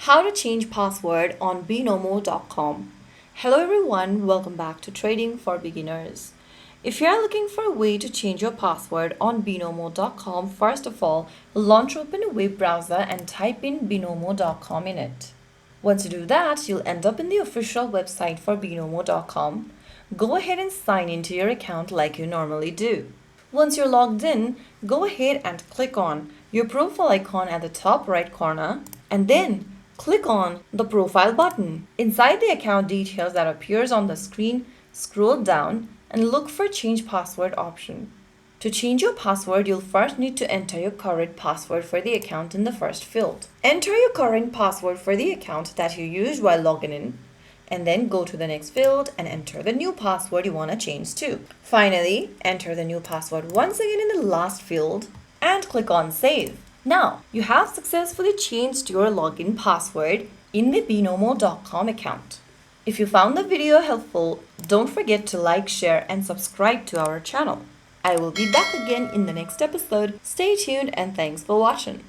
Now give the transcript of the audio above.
How to change password on Binomo.com. Hello everyone, welcome back to Trading for Beginners. If you are looking for a way to change your password on Binomo.com, first of all, launch open a web browser and type in Binomo.com in it. Once you do that, you'll end up in the official website for Binomo.com. Go ahead and sign into your account like you normally do. Once you're logged in, go ahead and click on your profile icon at the top right corner and then click on the profile button. Inside the account details that appears on the screen, scroll down and look for change password option. To change your password, you'll first need to enter your current password for the account in the first field. Enter your current password for the account that you used while logging in, and then go to the next field and enter the new password you want to change to. Finally, enter the new password once again in the last field and click on Save. Now, you have successfully changed your login password in the Binomo.com account. If you found the video helpful, don't forget to like, share, and subscribe to our channel. I will be back again in the next episode. Stay tuned and thanks for watching.